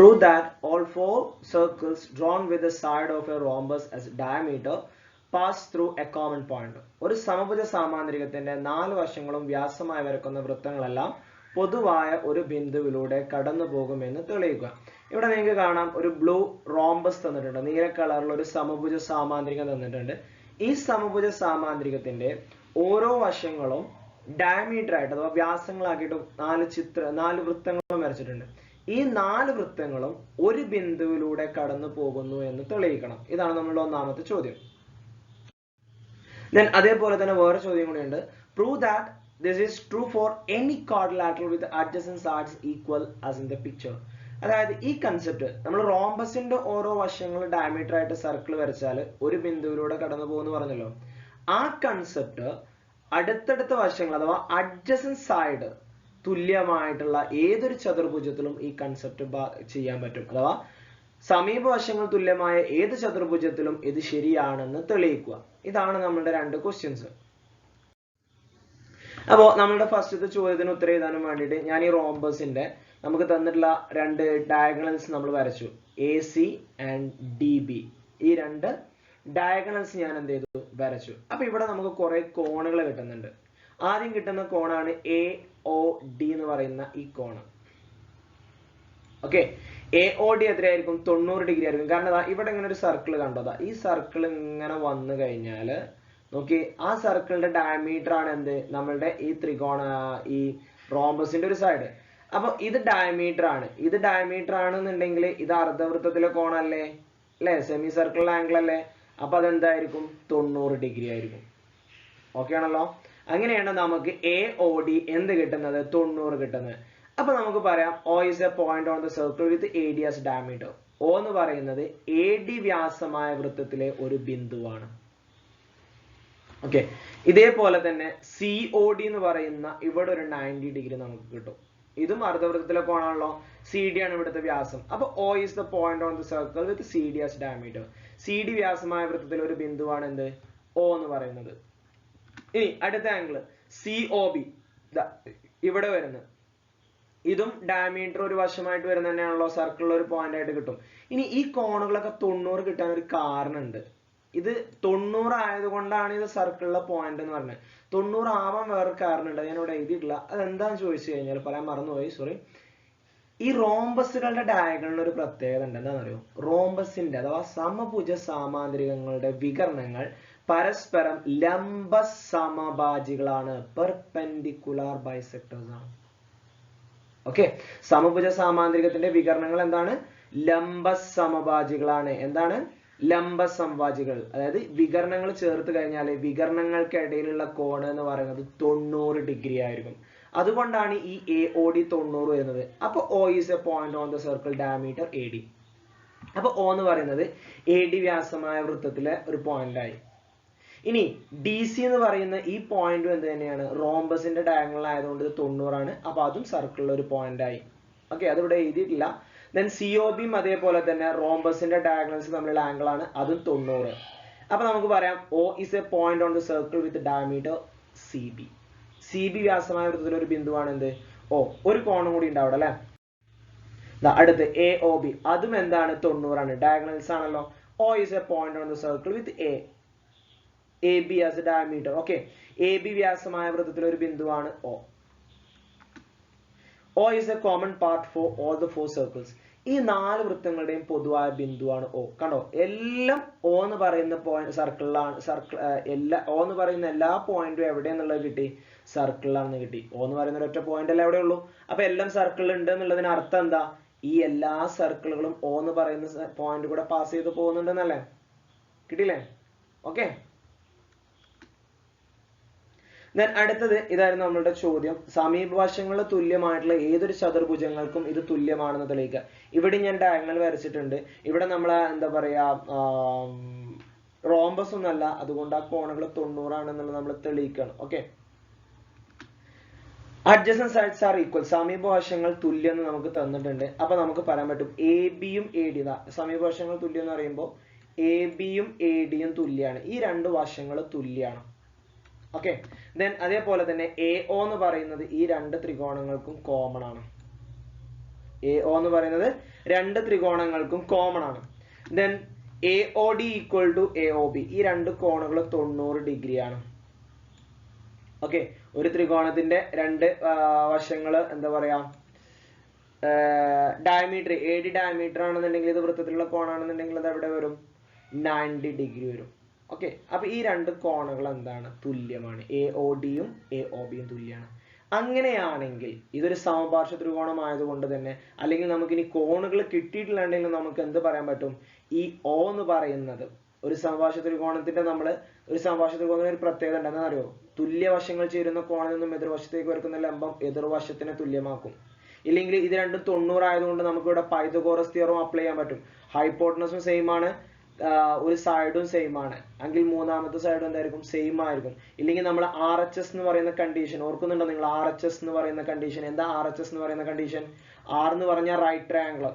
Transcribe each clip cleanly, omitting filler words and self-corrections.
Prove that all four circles drawn with the side of a rhombus as diameter pass through a common point. ഒരു സമഭുജ സാമാന്തരികത്തിന്റെ 4 വശങ്ങളും വ്യാസമായി വരക്കുന്ന വൃത്തങ്ങളെല്ലാം പൊതുവായ ഒരു ബിന്ദുവിലൂടെ കടന്നു പോകുമെന്ന് തെളിയിക്കുക. ഇവിടെ നിങ്ങൾക്ക് കാണാം ഒരു ബ്ലൂ റോംബസ് തന്നിട്ടുണ്ട്, നീല കളറിൽ ഒരു സമഭുജ സാമാന്തരികം തന്നിട്ടുണ്ട്. ഈ സമഭുജ സാമാന്തരികത്തിന്റെ ഓരോ വശങ്ങളും ഡയമീറ്റർ ആയിട്ട് അഥവാ വ്യാസങ്ങളാക്കിയിട്ട് 4 വൃത്തങ്ങളും വരച്ചിട്ടുണ്ട്. ഈ 4 വൃത്തങ്ങളും ഒരു ബിന്ദുവിലൂടെ കടന്നു പോകുന്നു എന്ന് തെളിയിക്കണം. ഇതാണ് നമ്മളുടെ ഒന്നാമത്തെ ചോദ്യം. Then അതേപോലെ തന്നെ വേറെ ചോദ്യം കൂടിയുണ്ട്. Prove that this is true for any quadrilateral with adjacent sides equal as in the picture. അതായത് ഈ കൺസെപ്റ്റ് നമ്മൾ റോംബസിന്റെ ഓരോ വശങ്ങൾ ഡയമീറ്റർ ആയിട്ട് സർക്കിൾ വരച്ചാൽ ഒരു ബിന്ദുവിലൂടെ കടന്നു പോകുന്നു പറഞ്ഞല്ലോ. ആ കൺസെപ്റ്റ് അടുത്തടുത്ത വശങ്ങൾ അഥവാ അഡ്ജസന്റ് സൈഡ് തുല്യമായിട്ടുള്ള ഏതൊരു ചതുർഭുജത്തിലും ഈ കൺസെപ്റ്റ് ചെയ്യാൻ പറ്റും. അഥവാ സമീപ വശങ്ങൾ തുല്യമായ ഏത് ചതുർഭുജത്തിലും ഇത് ശരിയാണെന്ന് തെളിയിക്കുക. ഇതാണ് നമ്മളുടെ 2 ക്വസ്റ്റ്യൻസ്. അപ്പോൾ നമ്മളുടെ ഫസ്റ്റത്തെ ചോദ്യത്തിന് ഉത്തരം എഴുതാനും വേണ്ടിയിട്ട് ഞാൻ ഈ റോംബസിന്റെ നമുക്ക് തന്നിട്ടുള്ള 2 ഡയഗണൽസ് നമ്മൾ വരച്ചു. AC and DB. ഈ 2 ഡയഗണൽസ് ഞാൻ എന്ത് ചെയ്തു, വരച്ചു. അപ്പൊ ഇവിടെ നമുക്ക് കുറെ കോണുകൾ കിട്ടുന്നുണ്ട്. ആദ്യം കിട്ടുന്ന കോണാണ് AOD എന്ന് പറയുന്ന ഈ കോണ്. ഓക്കെ, AOD എത്രയായിരിക്കും? 90 ഡിഗ്രി ആയിരിക്കും. കാരണം ഇവിടെ ഇങ്ങനെ ഒരു സർക്കിൾ കണ്ടതാ. ഈ സർക്കിൾ ഇങ്ങനെ വന്നു കഴിഞ്ഞാല് നോക്കി, ആ സർക്കിളിന്റെ ഡയമീറ്റർ ആണ് എന്ത്, നമ്മളുടെ ഈ ത്രികോണ ഈ റോംബസിന്റെ ഒരു സൈഡ്. അപ്പൊ ഇത് ഡയമീറ്റർ ആണ്. ഇത് ഡയമീറ്റർ ആണെന്നുണ്ടെങ്കിൽ ഇത് അർദ്ധവൃത്തത്തിലെ കോണല്ലേ, അല്ലെ, സെമി സർക്കിൾ ആംഗിൾ അല്ലേ. അപ്പൊ അതെന്തായിരിക്കും? 90 ഡിഗ്രി ആയിരിക്കും. ഓക്കെ ആണല്ലോ. അങ്ങനെയാണ് നമുക്ക് AOD എന്ത് കിട്ടുന്നത്? 90 കിട്ടുന്നത്. അപ്പൊ നമുക്ക് പറയാം O is a point on the circle with AD as diameter. O എന്ന് പറയുന്നത് AD വ്യാസമായ വൃത്തത്തിലെ ഒരു ബിന്ദുവാണ്. ഓക്കെ, ഇതേപോലെ തന്നെ COD എന്ന് പറയുന്ന ഇവിടെ ഒരു 90 ഡിഗ്രി നമുക്ക് കിട്ടും. ഇതും അർദ്ധവൃത്തത്തിലെ കോണാണല്ലോ. CD ആണ് ഇവിടുത്തെ വ്യാസം. അപ്പൊ O is the point on the circle with CD as diameter. CD വ്യാസമായ വൃത്തത്തിലെ ഒരു ബിന്ദുവാണ് എന്ത്, O എന്ന് പറയുന്നത്. ഇനി അടുത്ത ആംഗിൾ COB ഇവിടെ വരുന്നത്, ഇതും ഡയമീറ്റർ ഒരു വശമായിട്ട് വരുന്ന തന്നെയാണല്ലോ, സർക്കിളിൽ ഒരു പോയിന്റ് ആയിട്ട് കിട്ടും. ഇനി ഈ കോണുകളൊക്കെ 90 കിട്ടാൻ ഒരു കാരണമുണ്ട്. ഇത് 90 ആയതുകൊണ്ടാണ് ഇത് സർക്കിളിലെ പോയിന്റ് എന്ന് പറഞ്ഞത്. 90 ആവാൻ വേറെ കാരണമുണ്ട്, ഞാൻ ഇവിടെ എഴുതിയിട്ടില്ല. അതെന്താന്ന് ചോദിച്ചു കഴിഞ്ഞാൽ പറയാൻ മറന്നുപോയി, സോറി. ഈ റോംബസുകളുടെ ഡയഗണലിന് ഒരു പ്രത്യേകത ഉണ്ട്. എന്താണെന്നറിയോ? റോംബസിന്റെ അഥവാ സമഭുജ സാമാന്തരികങ്ങളുടെ വികരണങ്ങൾ പരസ്പരം ലംബ സമഭാജികളാണ്, പെർപെൻഡിക്കുലാർ ബൈസെക്ടേഴ്സ് ആണ്. ഓക്കെ, സമഭുജ സാമാന്തരികത്തിന്റെ വികരണങ്ങൾ എന്താണ്? ലംബ സമഭാജികളാണ്. എന്താണ്? ലംബ സമഭാജികൾ. അതായത് വികരണങ്ങൾ ചേർത്ത് കഴിഞ്ഞാൽ വികരണങ്ങൾക്കിടയിലുള്ള കോണ് എന്ന് പറയുന്നത് 90 ഡിഗ്രി ആയിരിക്കും. അതുകൊണ്ടാണ് ഈ AOD 90 വരുന്നത്. അപ്പൊ O is a point on the circle diameter AD. അപ്പൊ O എന്ന് പറയുന്നത് AD വ്യാസമായ വൃത്തത്തിലെ ഒരു പോയിന്റ് ആയി. ഇനി DC എന്ന് പറയുന്ന ഈ പോയിന്റും എന്ത് തന്നെയാണ്? റോംബസിന്റെ ഡയഗണൽ ആയതുകൊണ്ട് ഇത് 90 ആണ്. അപ്പൊ അതും സർക്കിളിൽ ഒരു പോയിന്റ് ആയി. ഓക്കെ, അതിവിടെ എഴുതിയിട്ടില്ല. ദെൻ COBയും അതേപോലെ തന്നെ റോംബസിന്റെ ഡയഗണൽസ് തമ്മിലുള്ള ആംഗിൾ ആണ്, അതും 90. അപ്പൊ നമുക്ക് പറയാം O is a point on the circle with diameter CB. CB വ്യാസമായ വൃത്തത്തിലെ ഒരു ബിന്ദുവാണ് എന്ത്, O. ഒരു കോണും കൂടി ഉണ്ടാവും അല്ലെ. അടുത്ത് AOB, അതും എന്താണ്? 90 ആണ്. ഡയഗണൽസ് ആണല്ലോ. O is a point on the circle with AB as a diameter. Okay, AB വ്യാസമായ വൃത്തത്തിലെ ഒരു ബിന്ദുവാണ് O. O is a common part for all the 4 circles. ഈ 4 വൃത്തങ്ങളുടെയും പൊതുവായ ബിന്ദുവാണ് O. കണ്ടോ, എല്ലാം O എന്ന് പറയുന്ന പോയിന്റ് സർക്കിളിലാണ്. O എന്ന് പറയുന്ന എല്ലാ പോയിന്റും എവിടെയെന്നുള്ളത് കിട്ടി? സർക്കിളിലാണെന്ന് കിട്ടി. O എന്ന് പറയുന്ന ഒരൊറ്റ പോയിന്റ് അല്ല എവിടെ ഉള്ളൂ. അപ്പൊ എല്ലാം സർക്കിളിൽ ഉണ്ട് എന്നുള്ളതിന് അർത്ഥം എന്താ? ഈ എല്ലാ സർക്കിളുകളും O എന്ന് പറയുന്ന പോയിന്റ് കൂടെ പാസ് ചെയ്ത് പോകുന്നുണ്ടെന്നല്ലേ. കിട്ടിയില്ലേ? ഓക്കെ, ദെൻ അടുത്തത് ഇതായിരുന്നു നമ്മളുടെ ചോദ്യം. സമീപവശങ്ങളിൽ തുല്യമായിട്ടുള്ള ഏതൊരു ചതുർഭുജങ്ങൾക്കും ഇത് തുല്യമാണെന്ന് തെളിയിക്കുക. ഇവിടെ ഞാൻ ഡയഗണൽ വരച്ചിട്ടുണ്ട്. ഇവിടെ നമ്മൾ എന്താ പറയാ, റോംബസ് ഒന്നല്ല, അതുകൊണ്ട് ആ കോണുകൾ 90 ആണെന്നുള്ളത് നമ്മൾ തെളിയിക്കണം. Okay, adjacent sides are equal. സമീപവശങ്ങൾ തുല്യം എന്ന് നമുക്ക് തന്നിട്ടുണ്ട്. അപ്പൊ നമുക്ക് പറയാൻ പറ്റും ABയും AD. സമീപവശങ്ങൾ തുല്യം എന്ന് പറയുമ്പോൾ ABയും ADയും തുല്യമാണ്. ഈ 2 വശങ്ങൾ തുല്യമാണ്. ഓക്കെ, ദെൻ അതേപോലെ തന്നെ AO എന്ന് പറയുന്നത് ഈ 2 ത്രികോണങ്ങൾക്കും കോമൺ ആണ്. AO എന്ന് പറയുന്നത് രണ്ട് ത്രികോണങ്ങൾക്കും കോമൺ ആണ്. Then AOD equal to AOB, ഈ രണ്ട് കോണുകൾ 90 ഡിഗ്രി ആണ്. ഓക്കെ, ഒരു ത്രികോണത്തിന്റെ രണ്ട് വശങ്ങൾ എന്താ പറയാ ഡയമീറ്റർ AD ഡയമീറ്റർ ആണെന്നുണ്ടെങ്കിൽ ഇത് വൃത്തത്തിലുള്ള കോണാണെന്നുണ്ടെങ്കിൽ അത് എവിടെ വരും? 90 ഡിഗ്രി വരും. ഓക്കെ, അപ്പൊ ഈ രണ്ട് കോണുകൾ എന്താണ്? തുല്യമാണ്. AODയും AOBയും തുല്യമാണ്. അങ്ങനെയാണെങ്കിൽ ഇതൊരു സമപാർശ്വ ത്രികോണം ആയതുകൊണ്ട് തന്നെ, അല്ലെങ്കിൽ നമുക്ക് ഇനി കോണുകൾ കിട്ടിയിട്ടില്ലെങ്കിൽ നമുക്ക് എന്ത് പറയാൻ പറ്റും? ഈ O എന്ന് പറയുന്നത് ഒരു സമപാർശ്വ ത്രികോണത്തിന്റെ ഒരു സമപാർശ്വ ത്രികോണത്തിന് ഒരു പ്രത്യേകത ഉണ്ടെന്ന് അറിയോ? തുല്യവശങ്ങൾ ചേരുന്ന കോണിൽ നിന്നും എതിർവശത്തേക്ക് വരക്കുന്ന ലംബം എതിർവശത്തിനെ തുല്യമാക്കും. ഇല്ലെങ്കിൽ ഇത് രണ്ടും 90 ആയതുകൊണ്ട് നമുക്ക് ഇവിടെ പൈതഗോറസ് തിയറം അപ്ലൈ ചെയ്യാൻ പറ്റും. ഹൈപ്പോട്ടനസും സെയിം ആണ്, ഒരു സൈഡും സെയിം ആണ്, എങ്കിൽ മൂന്നാമത്തെ സൈഡും എന്തായിരിക്കും? സെയിം ആയിരിക്കും. ഇല്ലെങ്കിൽ നമ്മൾ RHS എന്ന് പറയുന്ന കണ്ടീഷൻ ഓർക്കുന്നുണ്ടോ നിങ്ങൾ? RHS എന്ന് പറയുന്ന കണ്ടീഷൻ എന്താ? RHS എന്ന് പറയുന്ന കണ്ടീഷൻ, R എന്ന് പറഞ്ഞാൽ റൈറ്റ് ട്രയാങ്കിൾ,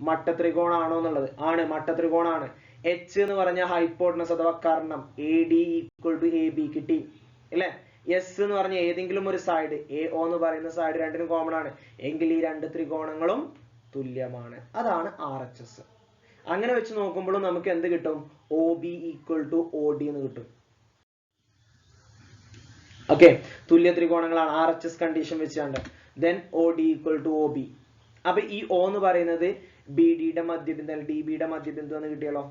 മട്ടത്രികോണാണോ എന്നുള്ളത് ആണ്, മട്ടത്രികോണാണ്. H എന്ന് പറഞ്ഞാൽ ഹൈപ്പോട്ടനസ് അഥവാ Karnam, AD equal to AB കിട്ടി അല്ലെ? S എന്ന് പറഞ്ഞ ഏതെങ്കിലും ഒരു സൈഡ്, AO എന്ന് പറയുന്ന സൈഡ് രണ്ടിനും കോമൺ ആണ്, എങ്കിൽ ഈ രണ്ട് ത്രികോണങ്ങളും തുല്യമാണ്. അതാണ് RHS. അങ്ങനെ വെച്ച് നോക്കുമ്പോൾ നമുക്ക് എന്ത് കിട്ടും? OB ഈക്വൽ ടു OD എന്ന് കിട്ടും. ഓക്കെ, തുല്യ ത്രികോണങ്ങളാണ് RHS കണ്ടീഷൻ വെച്ചാണ്ട്. Then OD equal to OB. അപ്പൊ ഈ O എന്ന് പറയുന്നത് BDയുടെ മധ്യബിന്ദു, DBയുടെ മധ്യബിന്ദു എന്ന് കിട്ടിയല്ലോ.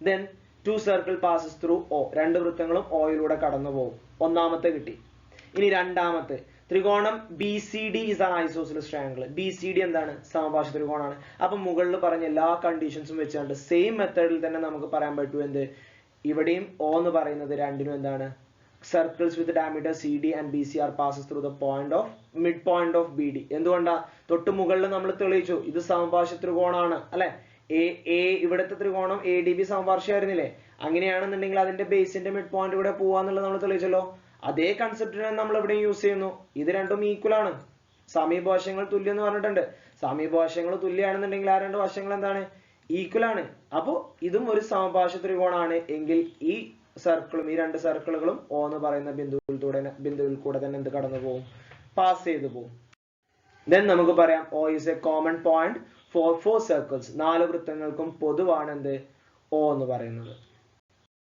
Then 2 circle passes through O, രണ്ട് വൃത്തങ്ങളും ഓയിലൂടെ കടന്നു പോകും. ഒന്നാമത്തെ കിട്ടി. ഇനി രണ്ടാമത്തെ ത്രികോണം BCD is an isosceles triangle. BCD എന്താണ്? സമപാർശ്വ ത്രികോണാണ്. അപ്പൊ മുകളിൽ പറഞ്ഞ എല്ലാ കണ്ടീഷൻസും വെച്ചാണ്ട് സെയിം മെത്തേഡിൽ തന്നെ നമുക്ക് പറയാൻ പറ്റും എന്ത്? ഇവിടെയും O എന്ന് പറയുന്നത് രണ്ടിനും എന്താണ്? Circles with diameter CD and BC are passes through the mid point of BD. എന്തുകൊണ്ടാ? തൊട്ട് മുകളിൽ നമ്മൾ തെളിയിച്ചു ഇത് സമപാർശ്വ ത്രികോണാണ് അല്ലെ? ഇവിടുത്തെ ത്രികോണം ADB സമപാർശ്വമായിരുന്നില്ലേ? അങ്ങനെയാണെന്നുണ്ടെങ്കിൽ അതിന്റെ ബേസിന്റെ മിഡ് പോയിന്റ് ഇവിടെ പോവാന്നുള്ളത് നമ്മൾ തെളിയിച്ചല്ലോ. അതേ കൺസെപ്റ്റിനെ നമ്മൾ ഇവിടെ യൂസ് ചെയ്യുന്നു. ഇത് രണ്ടും ഈക്വൽ ആണ്. സമീപവശങ്ങൾ തുല്യം എന്ന് പറഞ്ഞിട്ടുണ്ട്. സമീപവശങ്ങൾ തുല്യമാണെന്നുണ്ടെങ്കിൽ ആ രണ്ട് വശങ്ങൾ എന്താണ്? ഈക്വൽ ആണ്. അപ്പോ ഇതും ഒരു സമപാർശ്വ ത്രികോണാണ് എങ്കിൽ ഈ സർക്കിളും ഈ രണ്ട് സർക്കിളുകളും O എന്ന് പറയുന്ന ബിന്ദുവിൽ കൂടെ തന്നെ എന്ത് കടന്നു പോകും? പാസ് ചെയ്തു പോകും. ദെൻ നമുക്ക് പറയാം O is a common point for 4 circles. 4 വൃത്തങ്ങൾക്കും പൊതുവാണ് എന്ത്? O എന്ന് പറയുന്നത്.